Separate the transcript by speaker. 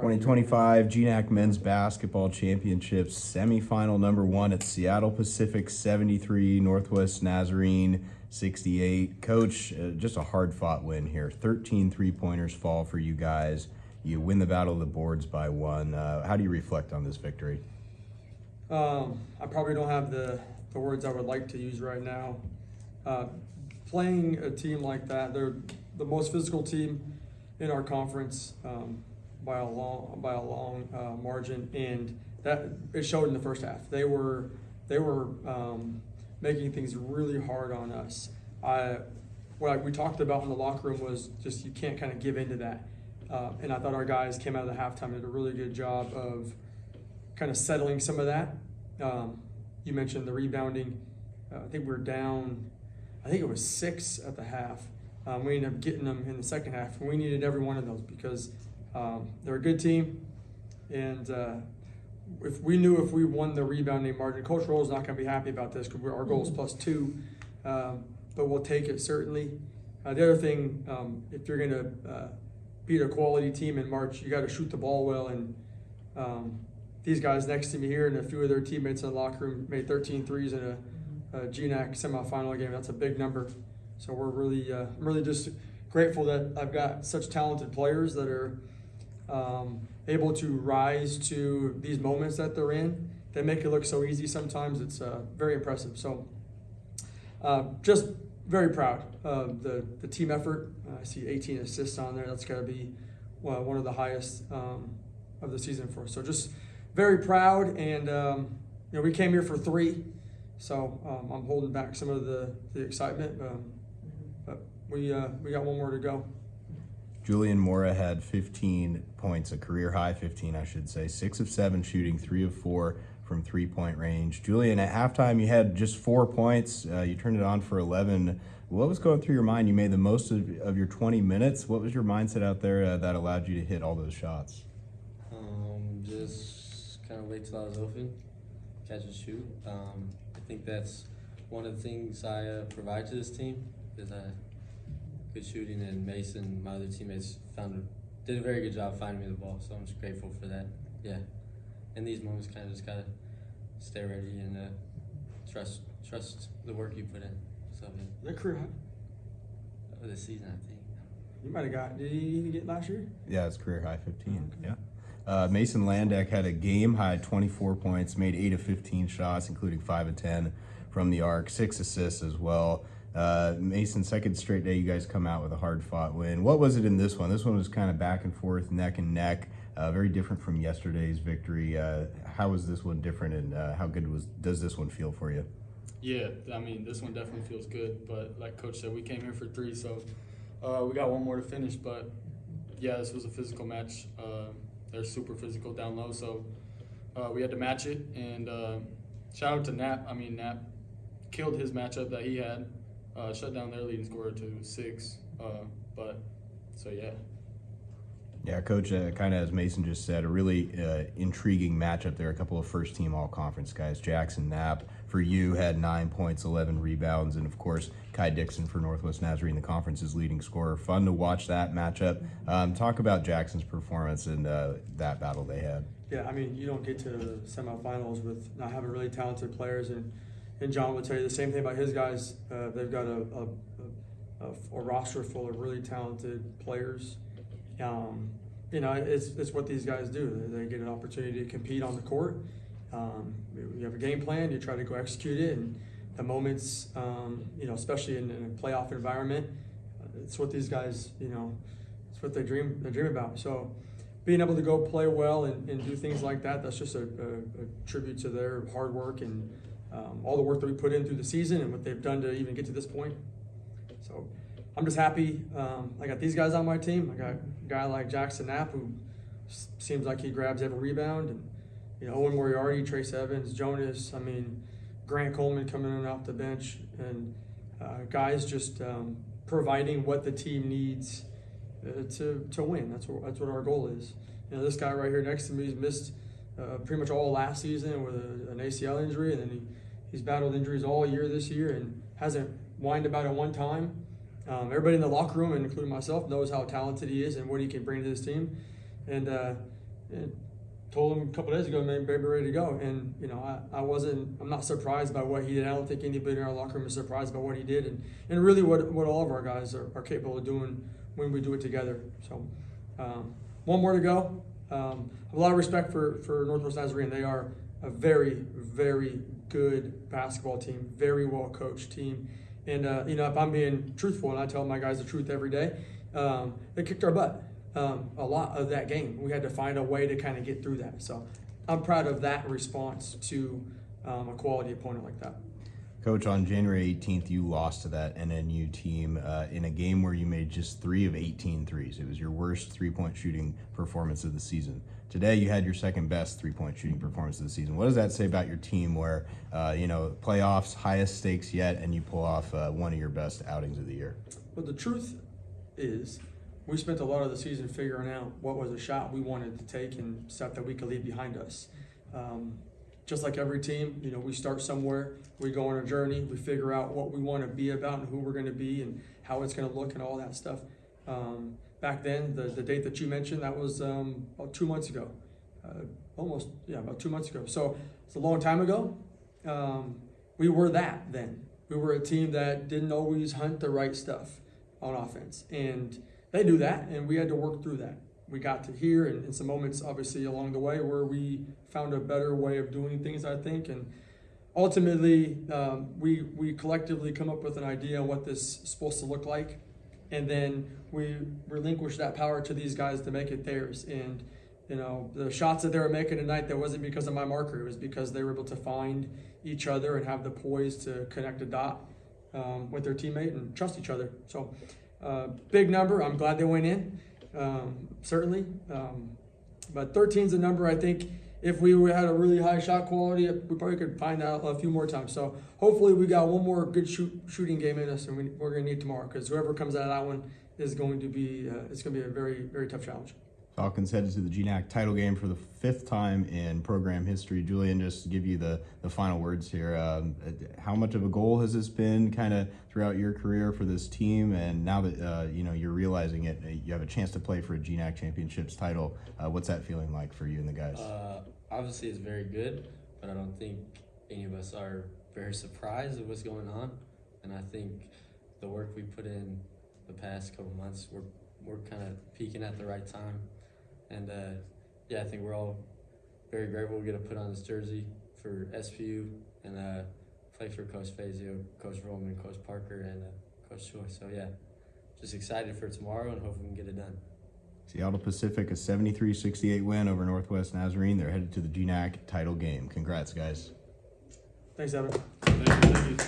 Speaker 1: 2025 GNAC Men's Basketball Championships semifinal number 1 at Seattle Pacific 73, Northwest Nazarene 68. Coach, just a hard-fought win here. 13 three-pointers fall for you guys. You win the battle of the boards by 1. How do you reflect on this victory?
Speaker 2: I probably don't have the words I would like to use right now. Playing a team like that, they're the most physical team in our conference by a long margin, and that it showed in the first half. They were making things really hard on us. What we talked about in the locker room was just you can't kind of give into that. And I thought our guys came out of the halftime and did a really good job of kind of settling some of that. You mentioned the rebounding. I think we were down, I think it was 6 at the half. We ended up getting them in the second half, and we needed every one of those because they're a good team. And if we won the rebounding margin, Coach Roll's not going to be happy about this because our goal is +2, but we'll take it certainly. The other thing, if you're going to beat a quality team in March, you got to shoot the ball well. And these guys next to me here and a few of their teammates in the locker room made 13 threes in a GNAC semifinal game. That's a big number. So we're really just grateful that I've got such talented players that are able to rise to these moments that they're in. They make it look so easy sometimes. It's very impressive. So just very proud of the team effort. I see 18 assists on there. That's got to be one of the highest of the season for us. So just very proud. And we came here for 3. So I'm holding back some of the excitement. But we got one more to go.
Speaker 1: Julian Mora had 15 points, a career high 15, I should say. 6 of 7 shooting, 3 of 4 from three-point range. Julian, at halftime, you had just 4 points. You turned it on for 11. What was going through your mind? You made the most of your 20 minutes. What was your mindset out there that allowed you to hit all those shots?
Speaker 3: Just kind of wait till I was open, catch and shoot. I think that's one of the things I provide to this team is good shooting, and Mason, my other teammates, did a very good job finding me the ball, so I'm just grateful for that. Yeah, in these moments, kind of just gotta stay ready and trust the work you put in. So
Speaker 2: The career high?
Speaker 3: This season, I think.
Speaker 2: You might have got. Did he even get last year?
Speaker 1: Yeah, it's career high 15.
Speaker 2: Okay.
Speaker 1: Yeah. Mason Landdeck had a game high 24 points, made 8 of 15 shots, including 5 of 10 from the arc, 6 assists as well. Mason, second straight day you guys come out with a hard-fought win. What was it in this one? This one was kind of back and forth, neck and neck, very different from yesterday's victory. How was this one different, and how good does this one feel for you?
Speaker 4: Yeah, I mean, this one definitely feels good, but like Coach said, we came here for 3, so we got one more to finish. But yeah, this was a physical match. They're super physical down low, so we had to match it. And shout out to Nap. I mean, Nap killed his matchup that he had. Shut down their leading scorer to 6, so yeah.
Speaker 1: Yeah, Coach, kind of as Mason just said, a really intriguing matchup there. A couple of first-team all-conference guys. Jackson Knapp, for you, had 9 points, 11 rebounds, and of course, Kai Dixon for Northwest Nazarene, the conference's leading scorer. Fun to watch that matchup. Talk about Jackson's performance in that battle they had.
Speaker 2: Yeah, I mean, you don't get to the semifinals with not having really talented players, and John would tell you the same thing about his guys. They've got a roster full of really talented players. It's what these guys do. They get an opportunity to compete on the court. You have a game plan, you try to go execute it, and the moments, especially in a playoff environment, it's what these guys, it's what they dream about. So being able to go play well and do things like that, that's just a tribute to their hard work and all the work that we put in through the season and what they've done to even get to this point. So I'm just happy. I got these guys on my team. I got a guy like Jackson Knapp, who seems like he grabs every rebound, and Owen Moriarty, Trace Evans, Jonas. I mean, Grant Coleman coming in off the bench, and guys just providing what the team needs to win. That's what our goal is. This guy right here next to me has missed pretty much all last season with an ACL injury, and then he's battled injuries all year this year and hasn't whined about it one time. Everybody in the locker room, and including myself, knows how talented he is and what he can bring to this team. And and told him a couple days ago, man, baby, ready to go. And, you know, I'm not surprised by what he did. I don't think anybody in our locker room is surprised by what he did. And really what all of our guys are capable of doing when we do it together. So, one more to go. I have a lot of respect for Northwest Nazarene. They are a very, very good basketball team, very well coached team. And, you know, if I'm being truthful, and I tell my guys the truth every day, they kicked our butt a lot of that game. We had to find a way to kind of get through that. So I'm proud of that response to a quality opponent like that.
Speaker 1: Coach, on January 18th, you lost to that NNU team in a game where you made just 3 of 18 threes. It was your worst three-point shooting performance of the season. Today, you had your second best three-point shooting performance of the season. What does that say about your team where, you know, playoffs, highest stakes yet, and you pull off one of your best outings of the year?
Speaker 2: Well, the truth is we spent a lot of the season figuring out what was a shot we wanted to take and stuff that we could leave behind us. Just like every team, you know, we start somewhere, we go on a journey, we figure out what we want to be about and who we're going to be and how it's going to look and all that stuff. Back then, the date that you mentioned, that was about 2 months ago. About 2 months ago. So it's a long time ago. We were that then. We were a team that didn't always hunt the right stuff on offense. And they knew that, and we had to work through that. We got to here, and in some moments, obviously, along the way where we found a better way of doing things, I think. And ultimately, we collectively come up with an idea on what this is supposed to look like. And then we relinquish that power to these guys to make it theirs. And, you know, the shots that they were making tonight, that wasn't because of my marker. It was because they were able to find each other and have the poise to connect a dot with their teammate and trust each other. So, big number. I'm glad they went in, certainly. But 13's a number I think if we had a really high shot quality, we probably could find out a few more times. So hopefully we got one more good shooting game in us, and we're going to need tomorrow, because whoever comes out of that one is going to be it's going to be a very, very tough challenge.
Speaker 1: Falcons headed to the GNAC title game for the 5th time in program history. Julian, just to give you the final words here, how much of a goal has this been kind of throughout your career for this team? And now that you know, you're realizing it, you have a chance to play for a GNAC championships title. What's that feeling like for you and the guys?
Speaker 3: Obviously, it's very good, but I don't think any of us are very surprised of what's going on. And I think the work we put in the past couple months, we're kind of peaking at the right time. And I think we're all very grateful we get to put on this jersey for SPU and play for Coach Fazio, Coach Roman, Coach Parker, and Coach Choi. So just excited for tomorrow and hope we can get it done.
Speaker 1: Seattle Pacific, a 73-68 win over Northwest Nazarene. They're headed to the GNAC title game. Congrats, guys.
Speaker 2: Thanks, Evan.
Speaker 4: Thank you.